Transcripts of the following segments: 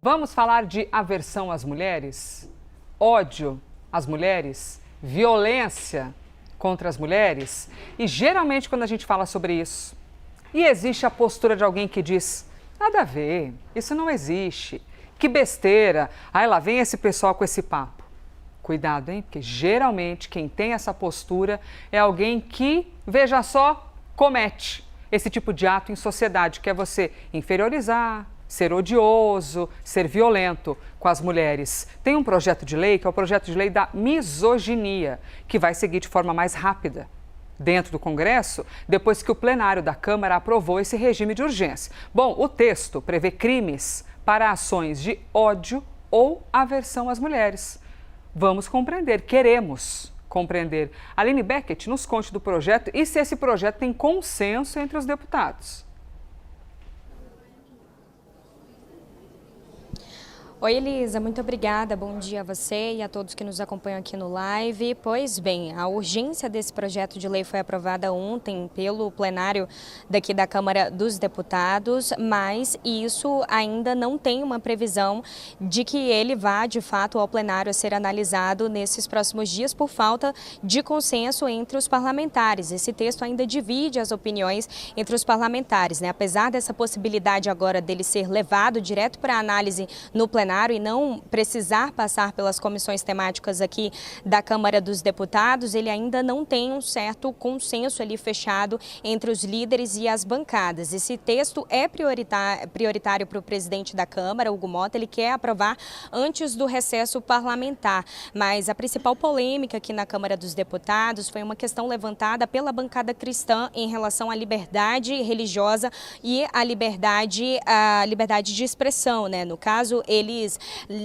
Vamos falar de aversão às mulheres, ódio às mulheres, violência contra as mulheres. E geralmente quando a gente fala sobre isso, e existe a postura de alguém que diz, nada a ver, isso não existe, que besteira, aí lá vem esse pessoal com esse papo. Cuidado, hein? Porque geralmente quem tem essa postura é alguém que, veja só, comete esse tipo de ato em sociedade, que é você inferiorizar, ser odioso, ser violento com as mulheres. Tem um projeto de lei, que é o projeto de lei da misoginia, que vai seguir de forma mais rápida dentro do Congresso, depois que o plenário da Câmara aprovou esse regime de urgência. Bom, o texto prevê crimes para ações de ódio ou aversão às mulheres. Vamos compreender, queremos compreender. Aline Beckett nos conte do projeto e se esse projeto tem consenso entre os deputados. Oi, Elisa, muito obrigada. Bom dia a você e a todos que nos acompanham aqui no live. Pois bem, a urgência desse projeto de lei foi aprovada ontem pelo plenário daqui da Câmara dos Deputados, mas isso ainda não tem uma previsão de que ele vá, de fato, ao plenário a ser analisado nesses próximos dias por falta de consenso entre os parlamentares. Esse texto ainda divide as opiniões entre os parlamentares, né? Apesar dessa possibilidade agora dele ser levado direto para análise no plenário, e não precisar passar pelas comissões temáticas aqui da Câmara dos Deputados, ele ainda não tem um certo consenso ali fechado entre os líderes e as bancadas. Esse texto é prioritário para o presidente da Câmara, Hugo Motta, ele quer aprovar antes do recesso parlamentar, mas a principal polêmica aqui na Câmara dos Deputados foi uma questão levantada pela bancada cristã em relação à liberdade religiosa e à liberdade de expressão, né? No caso, eles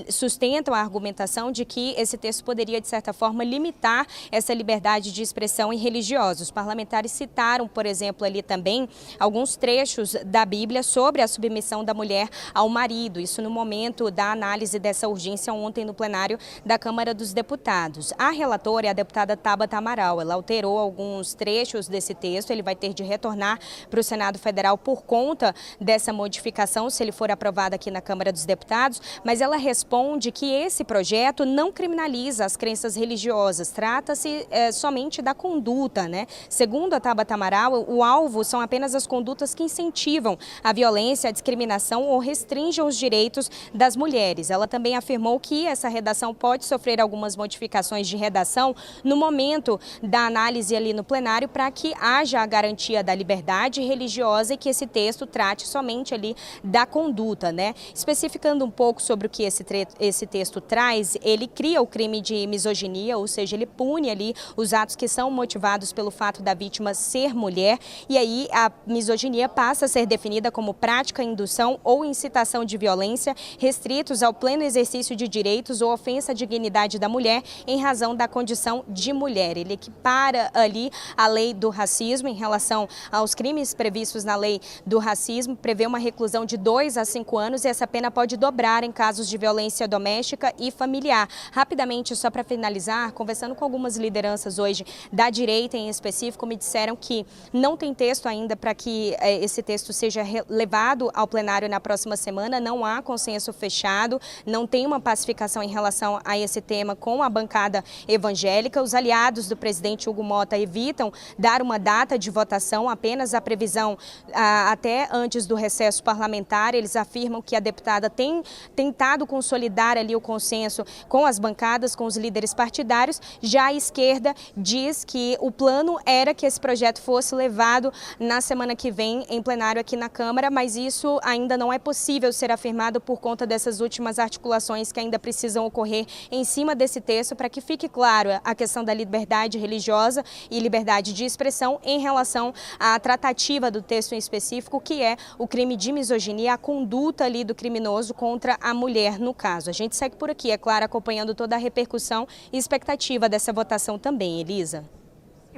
sustentam a argumentação de que esse texto poderia, de certa forma, limitar essa liberdade de expressão em religiosos. Os parlamentares citaram, por exemplo, ali também alguns trechos da Bíblia sobre a submissão da mulher ao marido. Isso no momento da análise dessa urgência ontem no plenário da Câmara dos Deputados. A relatora é a deputada Tabata Amaral. Ela alterou alguns trechos desse texto. Ele vai ter de retornar para o Senado Federal por conta dessa modificação, se ele for aprovado aqui na Câmara dos Deputados. Mas ela responde que esse projeto não criminaliza as crenças religiosas, trata-se somente da conduta, né? Segundo a Tabata Amaral, o alvo são apenas as condutas que incentivam a violência, a discriminação ou restringem os direitos das mulheres. Ela também afirmou que essa redação pode sofrer algumas modificações de redação no momento da análise ali no plenário para que haja a garantia da liberdade religiosa e que esse texto trate somente ali da conduta, né? Especificando um pouco sobre o que esse texto traz, ele cria o crime de misoginia, ou seja, ele pune ali os atos que são motivados pelo fato da vítima ser mulher, e aí a misoginia passa a ser definida como prática, indução ou incitação de violência, restritos ao pleno exercício de direitos ou ofensa à dignidade da mulher em razão da condição de mulher. Ele equipara ali a lei do racismo em relação aos crimes previstos na lei do racismo, prevê uma reclusão de 2 a 5 anos e essa pena pode dobrar em casos de violência doméstica e familiar. Rapidamente, só para finalizar, conversando com algumas lideranças hoje da direita em específico, me disseram que não tem texto ainda para que esse texto seja levado ao plenário na próxima semana, não há consenso fechado, não tem uma pacificação em relação a esse tema com a bancada evangélica. Os aliados do presidente Hugo Motta evitam dar uma data de votação, apenas a previsão até antes do recesso parlamentar. Eles afirmam que a deputada tem tentado consolidar ali o consenso com as bancadas, com os líderes partidários. Já a esquerda diz que o plano era que esse projeto fosse levado na semana que vem em plenário aqui na Câmara, mas isso ainda não é possível ser afirmado por conta dessas últimas articulações que ainda precisam ocorrer em cima desse texto para que fique claro a questão da liberdade religiosa e liberdade de expressão em relação à tratativa do texto em específico, que é o crime de misoginia, a conduta ali do criminoso contra a mulher, no caso. A gente segue por aqui, é claro, acompanhando toda a repercussão e expectativa dessa votação também, Elisa.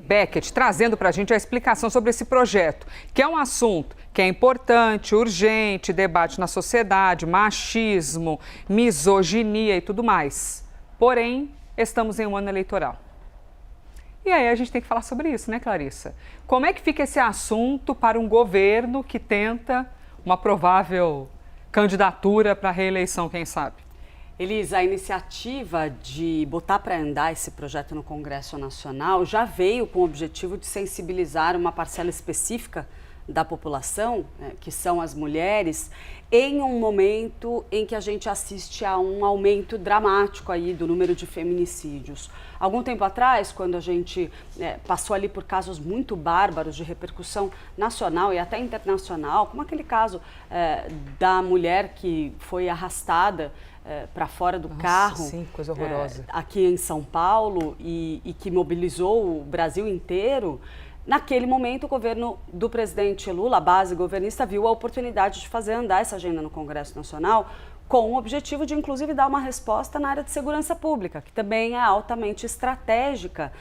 Beckett trazendo para a gente a explicação sobre esse projeto, que é um assunto que é importante, urgente, debate na sociedade, machismo, misoginia e tudo mais. Porém, estamos em um ano eleitoral. E aí a gente tem que falar sobre isso, né, Clarissa? Como é que fica esse assunto para um governo que tenta uma provável candidatura para reeleição, quem sabe? Elisa, a iniciativa de botar para andar esse projeto no Congresso Nacional já veio com o objetivo de sensibilizar uma parcela específica da população, que são as mulheres, em um momento em que a gente assiste a um aumento dramático aí do número de feminicídios. Algum tempo atrás, quando a gente passou ali por casos muito bárbaros de repercussão nacional e até internacional, como aquele caso da mulher que foi arrastada para fora do carro, sim, coisa horrorosa, aqui em São Paulo e que mobilizou o Brasil inteiro. Naquele momento, o governo do presidente Lula, a base governista, viu a oportunidade de fazer andar essa agenda no Congresso Nacional com o objetivo de, inclusive, dar uma resposta na área de segurança pública, que também é altamente estratégica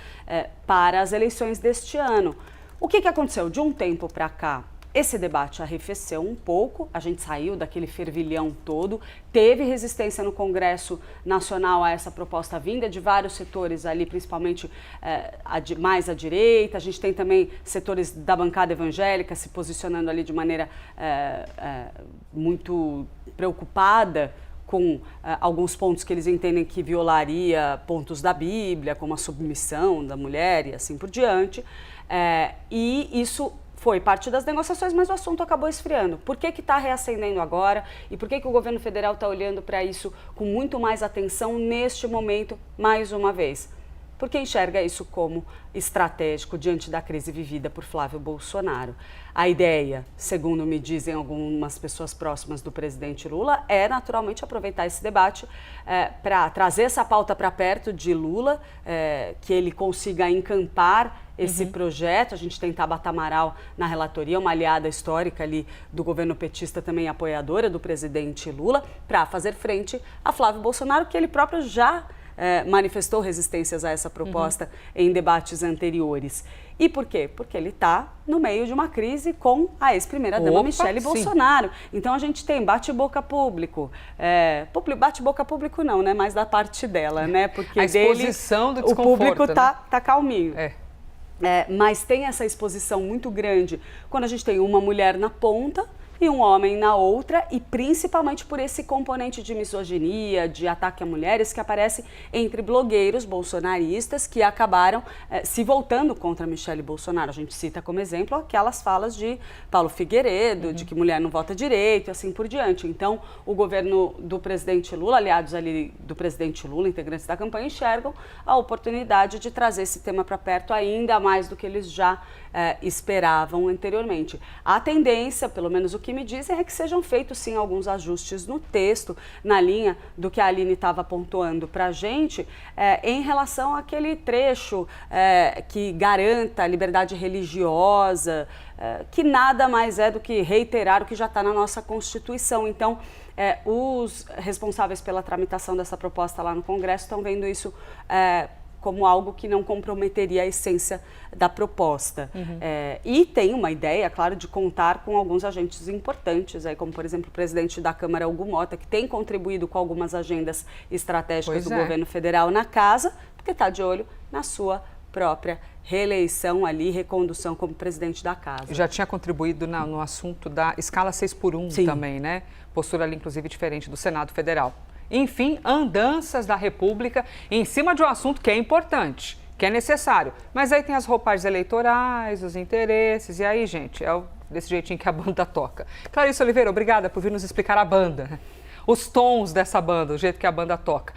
para as eleições deste ano. O que aconteceu? De um tempo para cá, esse debate arrefeceu um pouco, a gente saiu daquele fervilhão todo, teve resistência no Congresso Nacional a essa proposta vinda de vários setores ali, principalmente mais à direita. A gente tem também setores da bancada evangélica se posicionando ali de maneira muito preocupada com alguns pontos que eles entendem que violaria pontos da Bíblia, como a submissão da mulher e assim por diante. E isso foi parte das negociações, mas o assunto acabou esfriando. Por que está reacendendo agora e por que o governo federal está olhando para isso com muito mais atenção neste momento, mais uma vez? Porque enxerga isso como estratégico diante da crise vivida por Flávio Bolsonaro. A ideia, segundo me dizem algumas pessoas próximas do presidente Lula, é naturalmente aproveitar esse debate para trazer essa pauta para perto de Lula, que ele consiga encampar esse projeto. A gente tem Tabata Amaral na relatoria, uma aliada histórica ali do governo petista, também apoiadora do presidente Lula, para fazer frente a Flávio Bolsonaro, que ele próprio já manifestou resistências a essa proposta em debates anteriores. E por quê? Porque ele está no meio de uma crise com a ex-primeira-dama Michele Bolsonaro. Então a gente tem bate-boca público. Bate-boca público não, né? Mas da parte dela, né? Porque a exposição do desconforto, o público tá calminho. Mas tem essa exposição muito grande quando a gente tem uma mulher na ponta e um homem na outra, e principalmente por esse componente de misoginia, de ataque a mulheres que aparece entre blogueiros bolsonaristas que acabaram se voltando contra Michele Bolsonaro. A gente cita como exemplo aquelas falas de Paulo Figueiredo, de que mulher não vota direito e assim por diante. Então, o governo do presidente Lula, aliados ali do presidente Lula, integrantes da campanha, enxergam a oportunidade de trazer esse tema para perto ainda mais do que eles já esperavam anteriormente. A tendência, pelo menos o que me dizem, é que sejam feitos sim alguns ajustes no texto, na linha do que a Aline estava pontuando para a gente, em relação àquele trecho que garanta a liberdade religiosa, que nada mais é do que reiterar o que já está na nossa Constituição. Então, os responsáveis pela tramitação dessa proposta lá no Congresso estão vendo isso como algo que não comprometeria a essência da proposta. E tem uma ideia, claro, de contar com alguns agentes importantes, como, por exemplo, o presidente da Câmara, Hugo Mota, que tem contribuído com algumas agendas estratégicas do governo federal na casa, porque está de olho na sua própria reeleição ali, recondução como presidente da casa. Já tinha contribuído no assunto da escala 6x1 também, né? Postura ali, inclusive, diferente do Senado Federal. Enfim, andanças da República em cima de um assunto que é importante, que é necessário. Mas aí tem as roupagens eleitorais, os interesses, e aí, gente, desse jeitinho que a banda toca. Clarice Oliveira, obrigada por vir nos explicar a banda, os tons dessa banda, o jeito que a banda toca.